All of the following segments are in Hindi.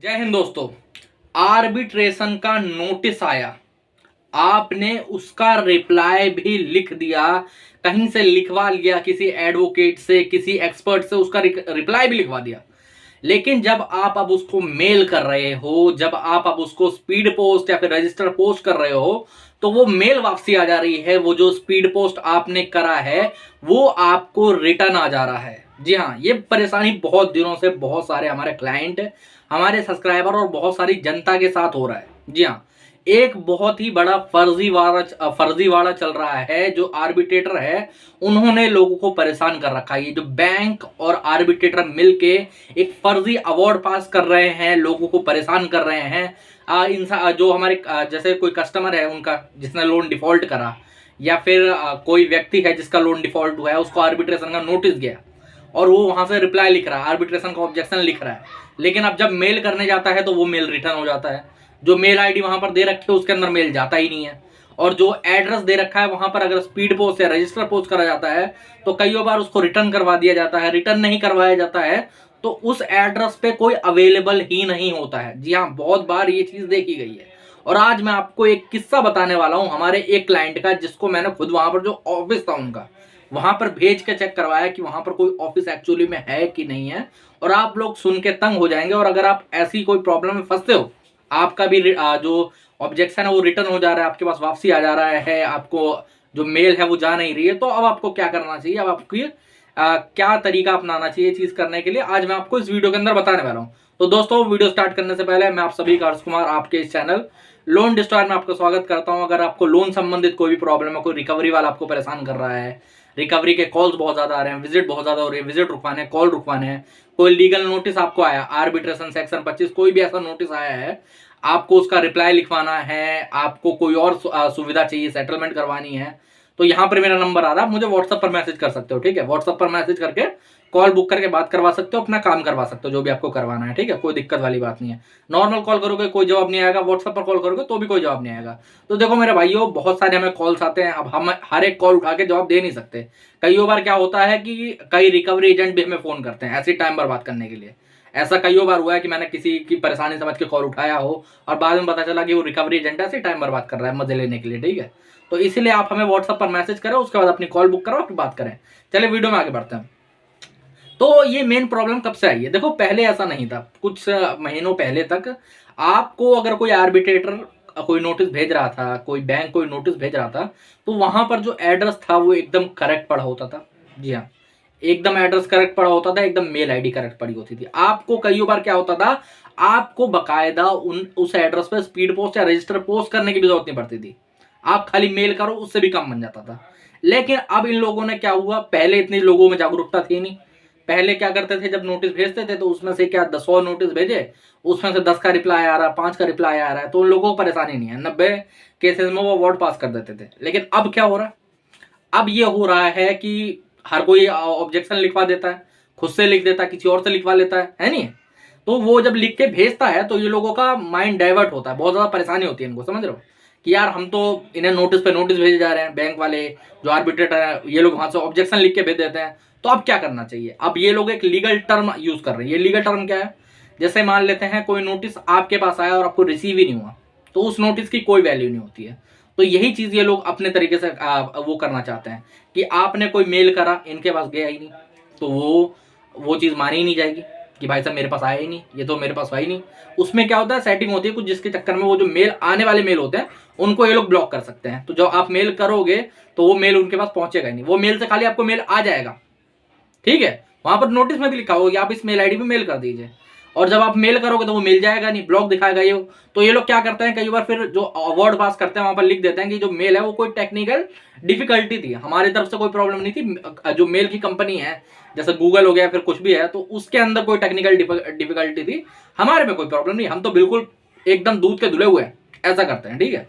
जय हिंद दोस्तों। आर्बिट्रेशन का नोटिस आया, आपने उसका रिप्लाई भी लिख दिया, कहीं से लिखवा लिया, किसी एडवोकेट से, किसी एक्सपर्ट से उसका रिप्लाई भी लिखवा दिया। लेकिन जब आप अब उसको मेल कर रहे हो, जब आप अब उसको स्पीड पोस्ट या फिर रजिस्टर पोस्ट कर रहे हो, तो वो मेल वापसी आ जा रही है। वो जो स्पीड पोस्ट आपने करा है वो आपको रिटर्न आ जा रहा है। जी हाँ, ये परेशानी बहुत दिनों से बहुत सारे हमारे क्लाइंट, हमारे सब्सक्राइबर और बहुत सारी जनता के साथ हो रहा है। जी हाँ, एक बहुत ही बड़ा फर्जीवाड़ा चल रहा है। जो आर्बिट्रेटर है उन्होंने लोगों को परेशान कर रखा है। ये जो बैंक और आर्बिट्रेटर मिलके एक फर्जी अवार्ड पास कर रहे हैं, लोगों को परेशान कर रहे हैं। जो हमारे जैसे कोई कस्टमर है उनका जिसने लोन डिफॉल्ट करा, या फिर कोई व्यक्ति है जिसका लोन डिफॉल्ट हुआ है, उसको आर्बिट्रेशन का नोटिस गया और वो वहां से रिप्लाई लिख रहा है, आर्बिट्रेशन का ऑब्जेक्शन लिख रहा है। लेकिन अब जब मेल करने जाता है तो वो मेल रिटर्न हो जाता है। जो मेल आईडी वहां पर दे रखी है उसके अंदर मेल जाता ही नहीं है। और जो एड्रेस दे रखा है वहां पर अगर स्पीड पोस्ट या रजिस्टर पोस्ट करा जाता है तो कई बार उसको रिटर्न करवा दिया जाता है। रिटर्न नहीं करवाया जाता है तो उस एड्रेस पे कोई अवेलेबल ही नहीं होता है। जी हाँ, बहुत बार ये चीज देखी गई है। और आज मैं आपको एक किस्सा बताने वाला हूं हमारे एक क्लाइंट का, जिसको मैंने खुद वहां पर जो ऑफिस था उनका वहां पर भेज के चेक करवाया कि वहां पर कोई ऑफिस एक्चुअली में है कि नहीं है। और आप लोग सुन के तंग हो जाएंगे। और अगर आप ऐसी कोई प्रॉब्लम में फंसते हो, आपका भी जो ऑब्जेक्शन है वो रिटर्न हो जा रहा है, आपके पास वापसी आ जा रहा है, आपको जो मेल है वो जा नहीं रही है, तो अब आपको क्या करना चाहिए, अब आपको क्या तरीका अपनाना चाहिए चीज करने के लिए, आज मैं आपको इस वीडियो के अंदर बताने वाला हूँ। तो दोस्तों, वीडियो स्टार्ट करने से पहले मैं आप सभी का हर्ष कुमार आपके इस चैनल लोन डिस्ट्रॉयर में आपका स्वागत करता हूं। अगर आपको लोन संबंधित कोई भी प्रॉब्लम है, कोई रिकवरी वाला आपको परेशान कर रहा है, रिकवरी के कॉल्स बहुत ज्यादा आ रहे हैं, विजिट बहुत ज्यादा हो रही है, विजिट रुकवाने, कॉल रुकवाने हैं, कोई लीगल नोटिस आपको आया, आर्बिट्रेशन सेक्शन 25 कोई भी ऐसा नोटिस आया है, आपको उसका रिप्लाई लिखवाना है, आपको कोई और सुविधा चाहिए, सेटलमेंट करवानी है, तो यहाँ पर मेरा नंबर आ रहा है, मुझे व्हाट्सएप पर मैसेज कर सकते हो। ठीक है, व्हाट्सएप पर मैसेज करके कॉल बुक करके बात करवा सकते हो, अपना काम करवा सकते हो, जो भी आपको करवाना है। ठीक है, कोई दिक्कत वाली बात नहीं है। नॉर्मल कॉल करोगे कोई जवाब नहीं आएगा, व्हाट्सएप पर कॉल करोगे तो भी कोई जवाब नहीं आएगा। तो देखो मेरे भाइयों, बहुत सारे हमें कॉल्स आते हैं, अब हम हर एक कॉल उठा के जवाब दे नहीं सकते। कई बार क्या होता है कि कई रिकवरी एजेंट भी हमें फोन करते हैं ऐसे टाइम बर्बाद करने के लिए। ऐसा कई बार हुआ है कि मैंने किसी की परेशानी समझ के कॉल उठाया हो और बाद में पता चला कि वो रिकवरी एजेंट ऐसे टाइम बर्बाद कर रहा है मजे लेने के लिए। ठीक है, तो इसीलिए आप हमें व्हाट्सएप पर मैसेज करें, उसके बाद अपनी कॉल बुक करो, फिर बात करें। चलिए वीडियो में आगे बढ़ते हैं। तो ये मेन प्रॉब्लम कब से आई है? देखो, पहले ऐसा नहीं था। कुछ महीनों पहले तक आपको अगर कोई आर्बिट्रेटर कोई नोटिस भेज रहा था, कोई बैंक कोई नोटिस भेज रहा था, तो वहां पर जो एड्रेस था वो एकदम करेक्ट पड़ा होता था। जी हाँ, एकदम एड्रेस करेक्ट पड़ा होता था, एकदम मेल आईडी करेक्ट पड़ी होती थी। आपको कई बार क्या होता था, आपको बकायदा उस एड्रेस पर स्पीड पोस्ट या रजिस्टर पोस्ट करने की भी जरूरत नहीं पड़ती थी। आप खाली मेल करो, उससे भी काम बन जाता था। लेकिन अब इन लोगों ने क्या हुआ, पहले इतनी लोगों में जागरूकता थी नहीं। पहले क्या करते थे, जब नोटिस भेजते थे तो उसमें से क्या 100 नोटिस भेजे, उसमें से 10 का रिप्लाई आ रहा है, 5 का रिप्लाई आ रहा है, तो उन लोगों को परेशानी नहीं है। 90 केसेस में वो अवार्ड पास कर देते थे। लेकिन अब क्या हो रहा है, अब ये हो रहा है कि हर कोई ऑब्जेक्शन लिखवा देता है, खुद से लिख देता है, किसी और से लिखवा लेता है नहीं। तो वो जब लिख के भेजता है तो ये लोगों का माइंड डाइवर्ट होता है, बहुत ज्यादा परेशानी होती है इनको, समझ रहे हो कि यार हम तो इन्हें नोटिस पे नोटिस भेजे जा रहे हैं, बैंक वाले जो आर्बिट्रेटर है ये लोग वहां से ऑब्जेक्शन लिख के भेज देते हैं। तो अब क्या करना चाहिए? अब ये लोग एक लीगल टर्म यूज कर रहे हैं। ये लीगल टर्म क्या है? जैसे मान लेते हैं कोई नोटिस आपके पास आया और आपको रिसीव ही नहीं हुआ, तो उस नोटिस की कोई वैल्यू नहीं होती है। तो यही चीज ये लोग अपने तरीके से वो करना चाहते हैं कि आपने कोई मेल करा, इनके पास गया ही नहीं, तो वो चीज मानी ही नहीं जाएगी कि भाई साहब मेरे पास आया ही नहीं, ये तो मेरे पास हुआ ही नहीं। उसमें क्या होता है, सेटिंग होती है कुछ, जिसके चक्कर में वो जो मेल आने वाले मेल होते हैं उनको ये लोग ब्लॉक कर सकते हैं। तो जब आप मेल करोगे तो वो मेल उनके पास पहुंचेगा ही नहीं, वो मेल से खाली आपको मेल आ जाएगा। ठीक है, वहां पर नोटिस में भी लिखा होगा कि आप इस मेल आईडी पे मेल कर दीजिए, और जब आप मेल करोगे तो वो मिल जाएगा नहीं, ब्लॉक दिखाएगा ये। तो ये लोग क्या करते हैं, कई बार फिर जो अवार्ड पास करते हैं वहां पर लिख देते हैं कि जो मेल है वो कोई टेक्निकल डिफिकल्टी थी, हमारी तरफ से कोई प्रॉब्लम नहीं थी, जो मेल की कंपनी है जैसे गूगल हो गया फिर कुछ भी है, तो उसके अंदर कोई टेक्निकल डिफिकल्टी थी, हमारे में कोई प्रॉब्लम नहीं, हम तो बिल्कुल एकदम दूध के धुले हुए हैं, ऐसा करते हैं। ठीक है,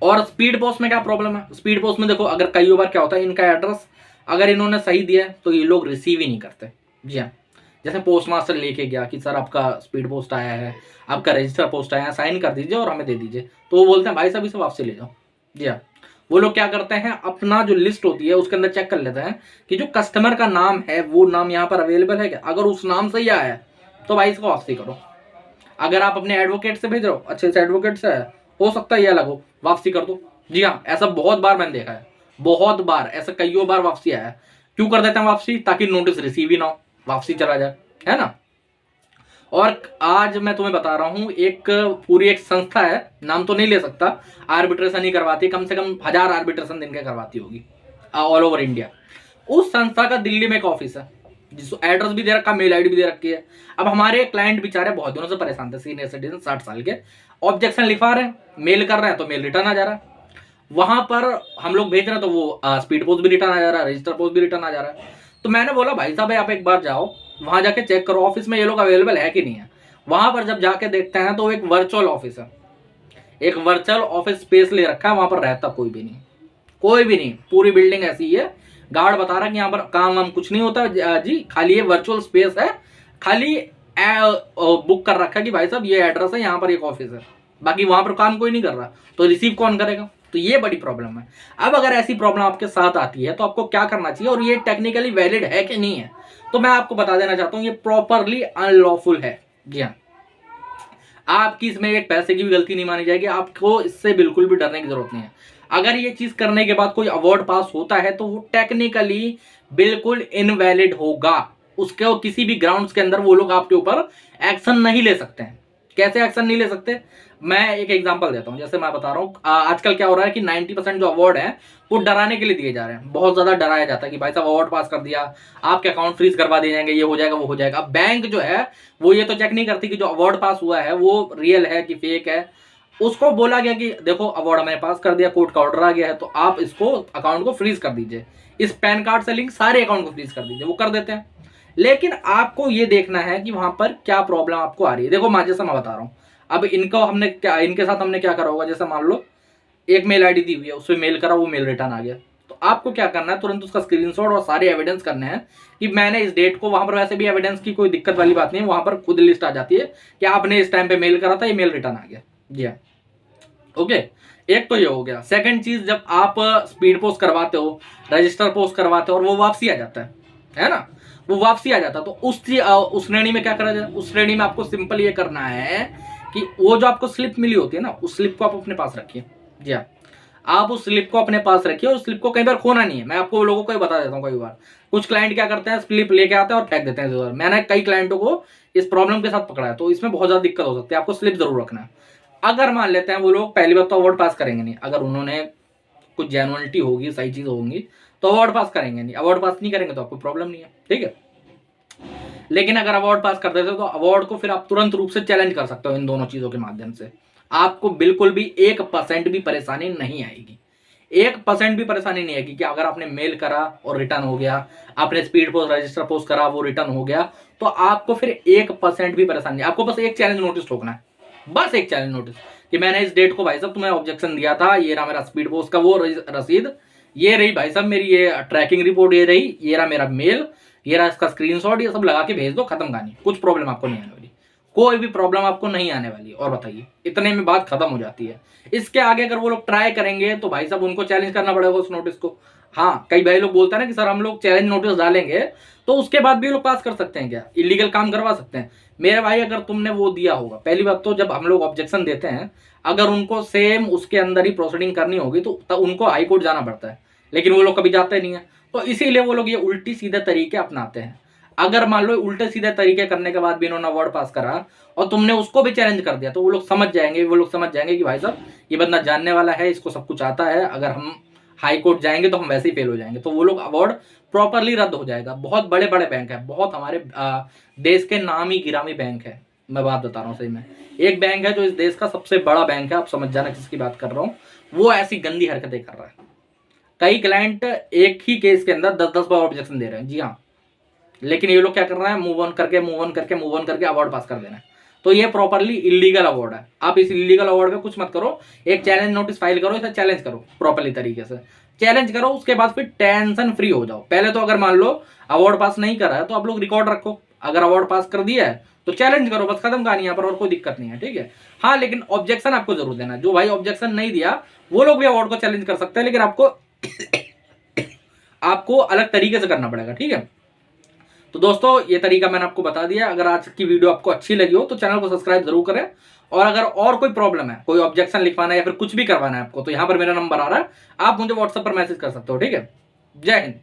और स्पीड पोस्ट में क्या प्रॉब्लम है? स्पीड पोस्ट में देखो, अगर कई बार क्या होता है, इनका एड्रेस अगर इन्होंने सही दिया है तो ये लोग रिसीव ही नहीं करते। जी हाँ, जैसे पोस्ट मास्टर लेके गया कि सर आपका स्पीड पोस्ट आया है, आपका रजिस्टर पोस्ट आया है, साइन कर दीजिए और हमें दे दीजिए, तो वो बोलते हैं भाई साहब इसे वापसी ले जाओ। जी हाँ, वो लोग क्या करते हैं, अपना जो लिस्ट होती है उसके अंदर चेक कर लेते हैं कि जो कस्टमर का नाम है वो नाम यहाँ पर अवेलेबल है क्या। अगर उस नाम से ही आया है तो भाई इसको वापसी करो। अगर आप अपने एडवोकेट से भेज रहे हो, अच्छे से एडवोकेट से है, हो सकता है ये अलग हो, वापसी कर दो। जी हाँ, ऐसा बहुत बार मैंने देखा है, बहुत बार, ऐसा कईयों बार वापसी आया है। क्यों कर देते हैं वापसी? ताकि नोटिस रिसीव ही ना हो, वापसी चला जाए, है ना। और आज मैं तुम्हें बता रहा हूं, एक पूरी एक संस्था है, नाम तो नहीं ले सकता, आर्बिट्रेशन ही करवाती, कम से कम 1000 आर्बिट्रेशन दिन के करवाती होगी ऑल ओवर इंडिया। उस संस्था का दिल्ली में एक ऑफिस है, जिस एड्रेस भी दे रखा, मेल आईडी भी दे रखी है। अब हमारे क्लाइंट बेचारे बहुत दिनों से परेशान थे, सीनियर सिटीजन 60 साल के, ऑब्जेक्शन लिखवा रहे हैं, मेल कर रहे हैं तो मेल रिटर्न आ जा रहा है, वहां पर हम लोग भेज रहे हैं तो वो स्पीड पोस्ट भी रिटर्न आ जा रहा है, रजिस्टर पोस्ट भी रिटर्न आ जा रहा है। तो मैंने बोला भाई साहब आप एक बार जाओ, वहां जाके चेक करो ऑफिस में ये लोग अवेलेबल है कि नहीं है। वहां पर जब जाके देखते हैं तो एक वर्चुअल ऑफिस है, एक वर्चुअल ऑफिस स्पेस ले रखा है, वहां पर रहता कोई भी नहीं, कोई भी नहीं, पूरी बिल्डिंग ऐसी ही है। गार्ड बता रहा है कि यहाँ पर काम वाम कुछ नहीं होता जी, खाली ये वर्चुअल स्पेस है, खाली बुक कर रखा है कि भाई साहब ये एड्रेस है, यहाँ पर एक ऑफिस है, बाकी वहां पर काम कोई नहीं कर रहा, तो रिसीव कौन करेगा? तो ये बड़ी प्रॉब्लम है। अब अगर ऐसी प्रॉब्लम आपके साथ आती है तो आपको क्या करना चाहिए, और ये टेक्निकली वैलिड है कि नहीं है, तो मैं आपको बता देना चाहता हूं, ये प्रॉपरली अनलॉफुल है। जी हाँ, आपकी इसमें एक पैसे की भी गलती नहीं मानी जाएगी, आपको इससे बिल्कुल भी डरने की जरूरत नहीं है। अगर ये चीज करने के बाद कोई अवार्ड पास होता है तो वो टेक्निकली बिल्कुल इनवैलिड होगा, उसके किसी भी ग्राउंड्स के अंदर वो लोग आपके ऊपर एक्शन नहीं ले सकते हैं। कैसे एक्शन नहीं ले सकते? मैं एक एग्जांपल देता हूं, जैसे मैं बता रहा हूं, आजकल क्या हो रहा है कि 90% जो अवार्ड है वो डराने के लिए दिए जा रहे हैं, बहुत ज्यादा डराया जाता है कि भाई साहब अवार्ड पास कर दिया, आपके अकाउंट फ्रीज करवा दिए जाएंगे, ये हो जाएगा वो हो जाएगा। अब बैंक जो है वो ये तो चेक नहीं करती कि जो अवार्ड पास हुआ है वो रियल है कि फेक है। उसको बोला गया कि देखो अवार्ड मैंने पास कर दिया, कोर्ट का ऑर्डर आ गया है, तो आप इसको अकाउंट को फ्रीज कर दीजिए, इस पैन कार्ड से लिंक सारे अकाउंट को फ्रीज कर दीजिए, वो कर देते हैं। लेकिन आपको ये देखना है कि वहां पर क्या प्रॉब्लम आपको आ रही है। देखो मैं जैसा मैं बता रहा हूं, अब इनको हमने क्या, इनके साथ हमने क्या करा होगा, जैसे मान लो एक मेल आईडी दी हुई है, उसमें मेल करा, वो मेल रिटर्न आ गया, तो आपको क्या करना है, तुरंत उसका स्क्रीनशॉट और सारे एविडेंस करने हैं कि मैंने इस डेट को, वहां पर वैसे भी एविडेंस की कोई दिक्कत वाली बात नहीं है, वहां पर खुद लिस्ट आ जाती है कि आपने इस टाइम पे मेल करा था, ये मेल रिटर्न आ गया। जी हाँ, ओके, एक तो ये हो गया। सेकंड चीज, जब आप स्पीड पोस्ट करवाते हो, रजिस्टर पोस्ट करवाते हो और वो वापसी आ जाता है ना, वो वापसी आ जाता है, तो उस श्रेणी में क्या करा जाए? उस श्रेणी में आपको सिंपल ये करना है कि वो जो आपको स्लिप मिली होती है ना, उस स्लिप को आप अपने पास रखिए। जी हाँ, आप उस स्लिप को अपने पास रखिए, और स्लिप को कई बार खोना नहीं है। मैं आपको लोगों को ही बता देता हूँ, कई बार कुछ क्लाइंट क्या करते हैं, स्लिप लेके आते हैं और फेंक देते हैं। मैंने कई क्लाइंटों को इस प्रॉब्लम के साथ पकड़ा है, तो इसमें बहुत ज्यादा दिक्कत हो सकती है। आपको स्लिप जरूर रखना है। अगर मान लेते हैं वो लोग पहली बार तो अवार्ड पास करेंगे नहीं, अगर उन्होंने कुछ जेन्युइनिटी होगी, सही चीज होंगी, तो अवार्ड पास करेंगे नहीं, अवार्ड पास नहीं करेंगे तो आपको प्रॉब्लम नहीं है, ठीक है। लेकिन अगर अवार्ड पास कर देते हो तो अवार्ड को फिर आप तुरंत रूप से चैलेंज कर सकते हो इन दोनों चीजों के माध्यम से। आपको बिल्कुल भी 1% भी परेशानी नहीं आएगी, 1% भी परेशानी नहीं आएगी कि अगर आपने मेल करा और रिटर्न हो गया, आपने स्पीड पोस्ट रजिस्टर पोस्ट करा वो रिटर्न हो गया, तो आपको फिर 1% भी परेशानी नहीं। आपको बस एक चैलेंज नोटिस ठोकना है, बस एक चैलेंज नोटिस कि मैंने इस डेट को भाई साहब तुम्हें ऑब्जेक्शन दिया था, ये रहा मेरा स्पीड पोस्ट का वो रसीद, ये रही भाई साहब मेरी ये ट्रैकिंग रिपोर्ट, ये रही, ये रहा मेरा मेल, ये रहा इसका स्क्रीनशॉट, ये सब लगा के भेज दो, खत्म कहानी। कुछ प्रॉब्लम आपको नहीं आने वाली, कोई भी प्रॉब्लम आपको नहीं आने वाली। और बताइए, इतने में बात खत्म हो जाती है। इसके आगे अगर वो लोग ट्राई करेंगे तो भाई साहब उनको चैलेंज करना पड़ेगा उस नोटिस को। हाँ, कई भाई लोग बोलते हैं ना कि सर हम लोग चैलेंज नोटिस डालेंगे तो उसके बाद भी लोग पास कर सकते हैं क्या, इलीगल काम करवा सकते हैं? मेरे भाई अगर तुमने वो दिया होगा, पहली बात तो जब हम लोग ऑब्जेक्शन देते हैं, अगर उनको सेम उसके अंदर ही प्रोसीडिंग करनी होगी तो उनको हाई कोर्ट जाना पड़ता है, लेकिन वो लोग कभी जाते नहीं है, तो इसीलिए वो लोग ये उल्टी सीधे तरीके अपनाते हैं। अगर मान लो उल्टे सीधे तरीके करने के बाद भी इन्होंने अवार्ड पास करा और तुमने उसको भी चैलेंज कर दिया, तो वो लोग समझ जाएंगे कि भाई साहब ये बंदा जानने वाला है, इसको सब कुछ आता है, अगर हम हाई कोर्ट जाएंगे तो हम वैसे ही फेल हो जाएंगे, तो वो लोग अवार्ड प्रॉपरली रद्द हो जाएगा। बहुत बड़े बड़े बैंक है, बहुत हमारे देश के नामी गिरामी बैंक है, मैं बात बता रहा हूँ सही में। एक बैंक है जो इस देश का सबसे बड़ा बैंक है, आप समझ जाना किसकी बात कर रहा हूँ, वो ऐसी गंदी हरकतें कर रहा है। कई क्लाइंट एक ही केस के अंदर 10-10 बार ऑब्जेक्शन दे रहे हैं। जी हाँ, लेकिन ये लोग क्या कर रहे हैं, मूव ऑन करके अवार्ड पास कर देना है। तो ये प्रॉपरली इलीगल अवार्ड है। आप इस इलीगल अवार्ड पे कुछ मत करो, एक चैलेंज नोटिस फाइल करो, इसे चैलेंज करो प्रॉपरली तरीके से, चैलेंज करो, उसके बाद फिर टेंशन फ्री हो जाओ। पहले तो अगर मान लो अवार्ड पास नहीं करा है तो आप लोग रिकॉर्ड रखो, अगर अवार्ड पास कर दिया है तो चैलेंज करो, बस खत्म कहानी, यहाँ पर और कोई दिक्कत नहीं है, ठीक है। हाँ, लेकिन ऑब्जेक्शन आपको जरूर देना है। जो भाई ऑब्जेक्शन नहीं दिया वो लोग भी अवार्ड को चैलेंज कर सकते हैं, लेकिन आपको अलग तरीके से करना पड़ेगा, ठीक है। तो दोस्तों ये तरीका मैंने आपको बता दिया। अगर आज की वीडियो आपको अच्छी लगी हो तो चैनल को सब्सक्राइब जरूर करें, और अगर और कोई प्रॉब्लम है, कोई ऑब्जेक्शन लिखवाना है या फिर कुछ भी करवाना है आपको, तो यहाँ पर मेरा नंबर आ रहा है, आप मुझे व्हाट्सएप पर मैसेज कर सकते हो। ठीक है, जय हिंद।